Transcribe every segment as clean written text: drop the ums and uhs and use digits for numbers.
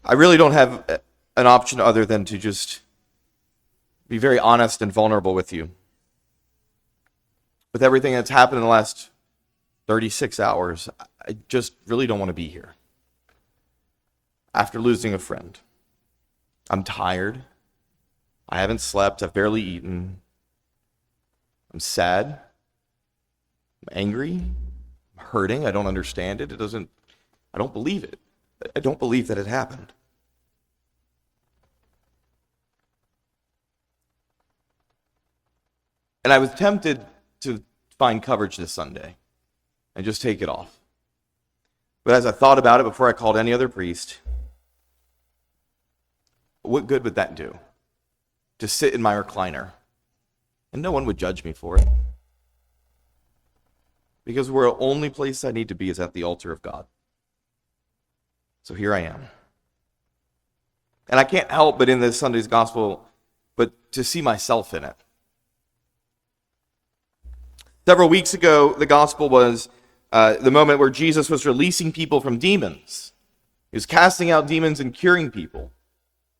I really don't have an option other than to just be very honest and vulnerable with you. With everything that's happened in the last 36 hours, I just really don't want to be here. After losing a friend, I'm tired. I haven't slept. I've barely eaten. I'm sad. I'm angry. I'm hurting. I don't understand it. I don't believe it. I don't believe that it happened. And I was tempted to find coverage this Sunday and just take it off. But as I thought about it before I called any other priest, what good would that do? To sit in my recliner and no one would judge me for it. Because the only place I need to be is at the altar of God. So here I am. And I can't help but in this Sunday's gospel, but to see myself in it. Several weeks ago, the gospel was the moment where Jesus was releasing people from demons. He was casting out demons and curing people,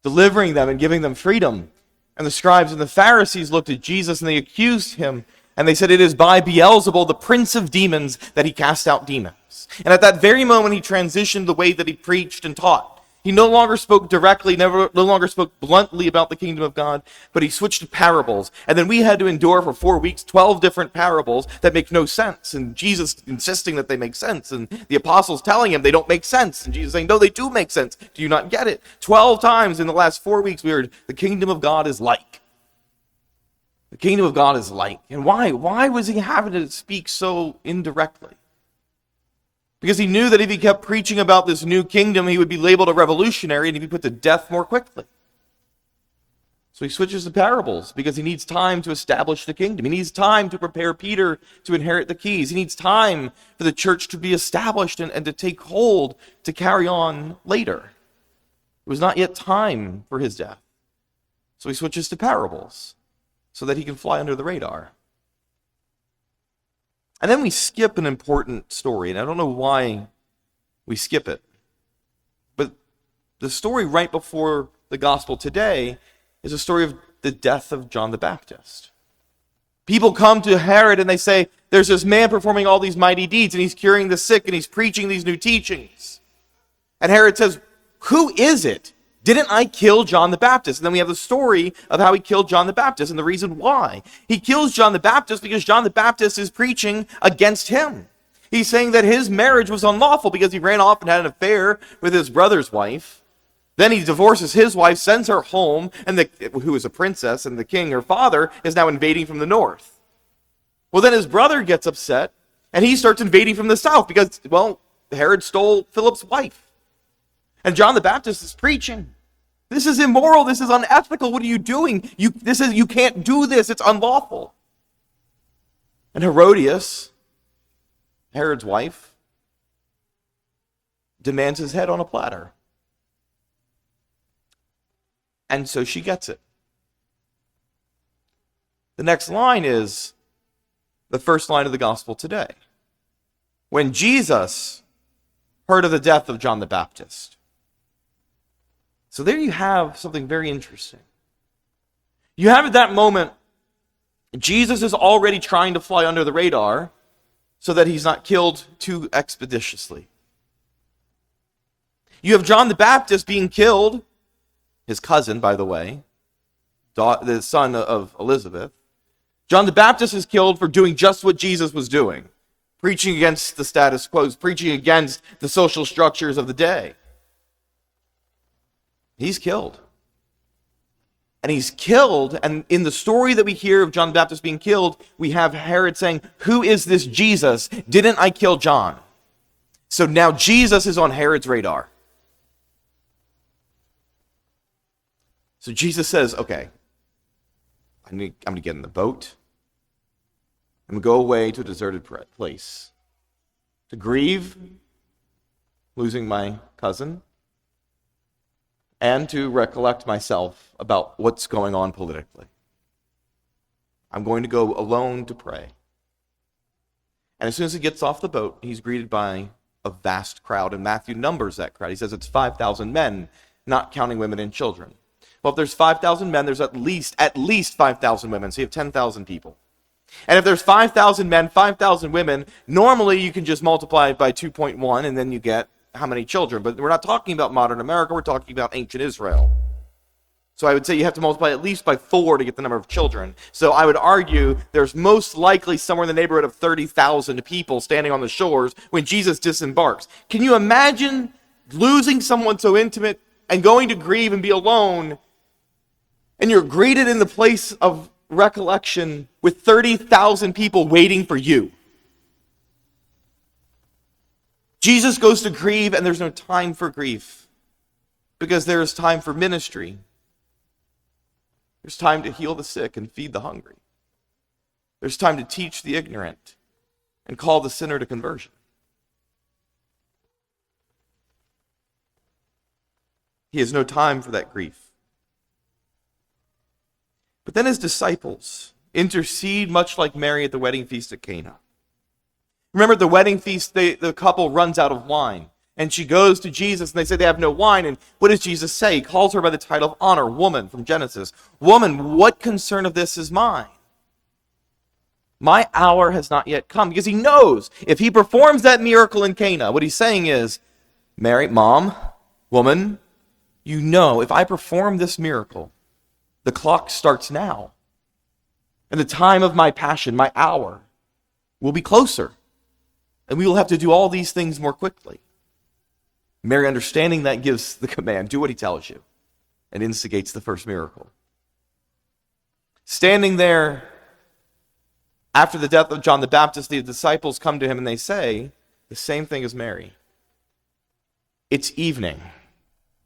delivering them and giving them freedom. And the scribes and the Pharisees looked at Jesus and they accused him. And they said, it is by Beelzebul, the prince of demons, that he cast out demons. And at that very moment, he transitioned the way that he preached and taught. He no longer spoke directly, no longer spoke bluntly about the kingdom of God, but he switched to parables. And then we had to endure for 4 weeks 12 different parables that make no sense. And Jesus insisting that they make sense. And the apostles telling him they don't make sense. And Jesus saying, no, they do make sense. Do you not get it? 12 times in the last 4 weeks we heard, the kingdom of God is like. The kingdom of God is like. And why? Why was he having to speak so indirectly? Because he knew that if he kept preaching about this new kingdom, he would be labeled a revolutionary and he'd be put to death more quickly. So he switches to parables because he needs time to establish the kingdom. He needs time to prepare Peter to inherit the keys. He needs time for the church to be established and to take hold to carry on later. It was not yet time for his death. So he switches to parables so that he can fly under the radar. And then we skip an important story, and I don't know why we skip it. But the story right before the gospel today is a story of the death of John the Baptist. People come to Herod and they say, there's this man performing all these mighty deeds, and he's curing the sick, and he's preaching these new teachings. And Herod says, who is it? Didn't I kill John the Baptist? And then we have the story of how he killed John the Baptist and the reason why. He kills John the Baptist because John the Baptist is preaching against him. He's saying that his marriage was unlawful because he ran off and had an affair with his brother's wife. Then he divorces his wife, sends her home, and who is a princess, and the king, her father, is now invading from the north. Well, then his brother gets upset, and he starts invading from the south because, well, Herod stole Philip's wife. And John the Baptist is preaching. This is immoral. This is unethical. What are you doing? You can't do this. It's unlawful. And Herodias, Herod's wife, demands his head on a platter. And so she gets it. The next line is the first line of the gospel today. When Jesus heard of the death of John the Baptist. So there you have something very interesting. You have at that moment, Jesus is already trying to fly under the radar so that he's not killed too expeditiously. You have John the Baptist being killed, his cousin, by the way, the son of Elizabeth. John the Baptist is killed for doing just what Jesus was doing, preaching against the status quo, preaching against the social structures of the day. He's killed. And he's killed, and in the story that we hear of John the Baptist being killed, we have Herod saying, who is this Jesus? Didn't I kill John? So now Jesus is on Herod's radar. So Jesus says, okay, I'm going to get in the boat. I'm going to go away to a deserted place to grieve losing my cousin, and to recollect myself about what's going on politically. I'm going to go alone to pray. And as soon as he gets off the boat, he's greeted by a vast crowd, and Matthew numbers that crowd. He says it's 5,000 men. not counting women and children. Well, if there's 5,000 men, there's at least 5,000 women, so you have 10,000 people. And if there's 5,000 men, 5,000 women, normally you can just multiply it by 2.1 and then you get how many children. But we're not talking about modern America, we're talking about ancient Israel. So I would say you have to multiply at least by 4 to get the number of children. So I would argue there's most likely somewhere in the neighborhood of 30,000 people standing on the shores when Jesus disembarks. Can you imagine losing someone so intimate and going to grieve and be alone, and you're greeted in the place of recollection with 30,000 people waiting for you? Jesus goes to grieve, and there's no time for grief because there is time for ministry. There's time to heal the sick and feed the hungry. There's time to teach the ignorant and call the sinner to conversion. He has no time for that grief. But then his disciples intercede much like Mary at the wedding feast at Cana. Remember at the wedding feast, the couple runs out of wine. And she goes to Jesus, and they say they have no wine. And what does Jesus say? He calls her by the title of honor, woman, from Genesis. Woman, what concern of this is mine? My hour has not yet come. Because he knows if he performs that miracle in Cana, what he's saying is, Mary, mom, woman, you know, if I perform this miracle, the clock starts now. And the time of my passion, my hour, will be closer. And we will have to do all these things more quickly. Mary, understanding that, gives the command, do what he tells you, and instigates the first miracle. Standing there after the death of John the Baptist, the disciples come to him and they say the same thing as Mary. It's evening.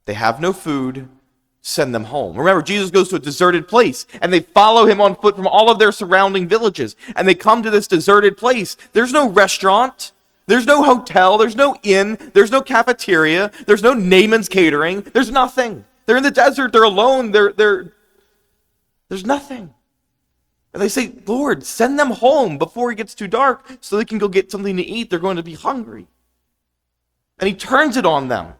They have no food. Send them home. Remember, Jesus goes to a deserted place, and they follow him on foot from all of their surrounding villages, and they come to this deserted place. There's no restaurant. There's no hotel, there's no inn, there's no cafeteria, there's no Naaman's catering, there's nothing. They're in the desert, they're alone, there's nothing. And they say, Lord, send them home before it gets too dark so they can go get something to eat. They're going to be hungry. And he turns it on them.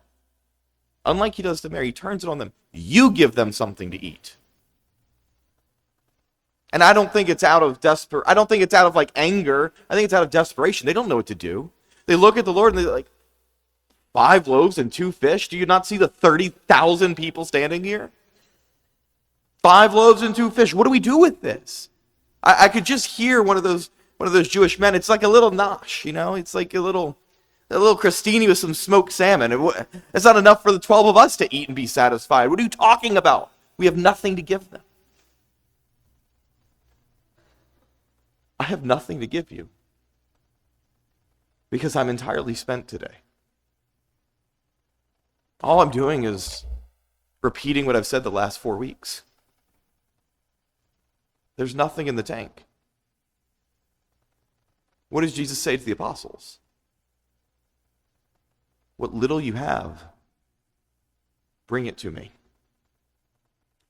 Unlike he does to Mary, he turns it on them. You give them something to eat. And I don't think it's out of like anger. I think it's out of desperation. They don't know what to do. They look at the Lord and they're like, 5 loaves and 2 fish? Do you not see the 30,000 people standing here? 5 loaves and 2 fish. What do we do with this? I could just hear one of those Jewish men. It's like a little nosh, you know? It's like a little crostini with some smoked salmon. It's not enough for the 12 of us to eat and be satisfied. What are you talking about? We have nothing to give them. I have nothing to give you because I'm entirely spent today. All I'm doing is repeating what I've said the last 4 weeks. There's nothing in the tank. What does Jesus say to the apostles? What little you have, bring it to me.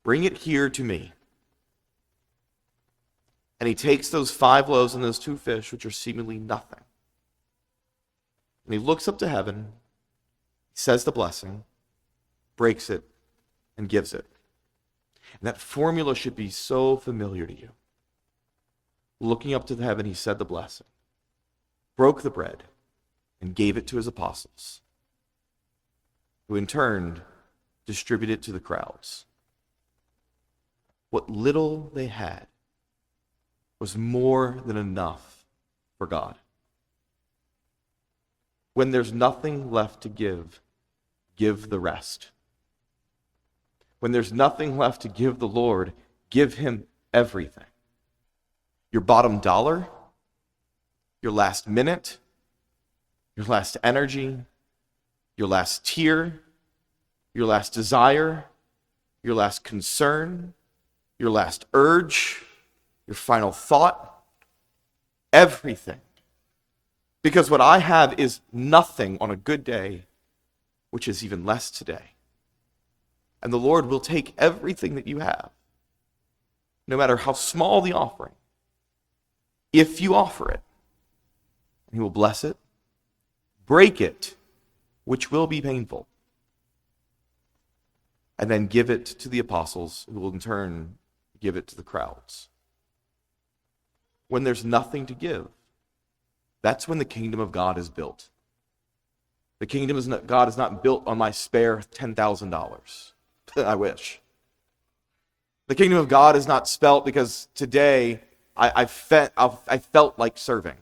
Bring it here to me. And he takes those 5 loaves and those 2 fish, which are seemingly nothing. And he looks up to heaven, he says the blessing, breaks it, and gives it. And that formula should be so familiar to you. Looking up to the heaven, he said the blessing, broke the bread, and gave it to his apostles, who in turn distributed it to the crowds. What little they had was more than enough for God. When there's nothing left to give the rest. When there's nothing left to give the Lord, give him everything. Your bottom dollar, your last minute, your last energy, your last tear, your last desire, your last concern, your last urge, your final thought, everything. Because what I have is nothing on a good day, which is even less today. And the Lord will take everything that you have, no matter how small the offering, if you offer it. He will bless it, break it, which will be painful. and then give it to the apostles, who will in turn give it to the crowds. When there's nothing to give, that's when the kingdom of God is built. The kingdom of God is not built on my spare $10,000. I wish. The kingdom of God is not spelt because today I felt like serving.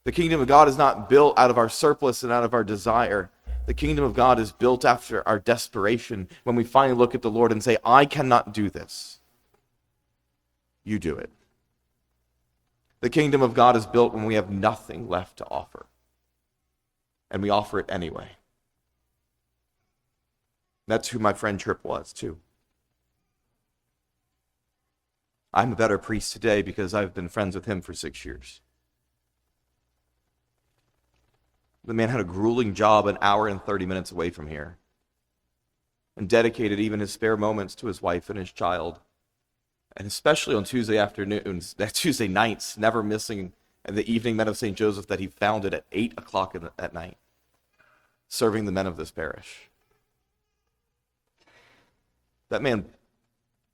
The kingdom of God is not built out of our surplus and out of our desire. The kingdom of God is built after our desperation, when we finally look at the Lord and say, I cannot do this. You do it. The kingdom of God is built when we have nothing left to offer, and we offer it anyway. That's who my friend Tripp was, too. I'm a better priest today because I've been friends with him for 6 years. The man had a grueling job an hour and 30 minutes away from here, and dedicated even his spare moments to his wife and his child, and especially on Tuesday afternoons, Tuesday nights, never missing the evening men of St. Joseph that he founded at 8 o'clock at night, serving the men of this parish. That man,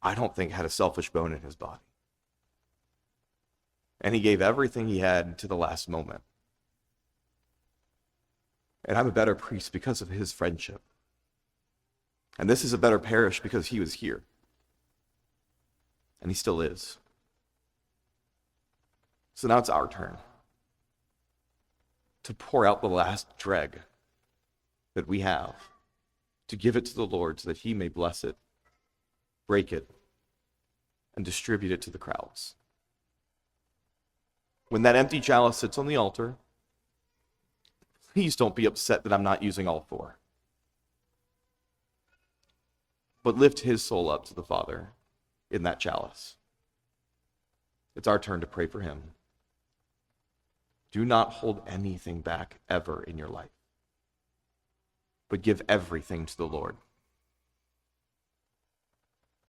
I don't think, had a selfish bone in his body. And he gave everything he had to the last moment. And I'm a better priest because of his friendship. And this is a better parish because he was here. And he still is. So now it's our turn to pour out the last dreg that we have, to give it to the Lord so that he may bless it, break it, and distribute it to the crowds. When that empty chalice sits on the altar, please don't be upset that I'm not using all four. But lift his soul up to the Father in that chalice. It's our turn to pray for him. Do not hold anything back ever in your life, but give everything to the Lord.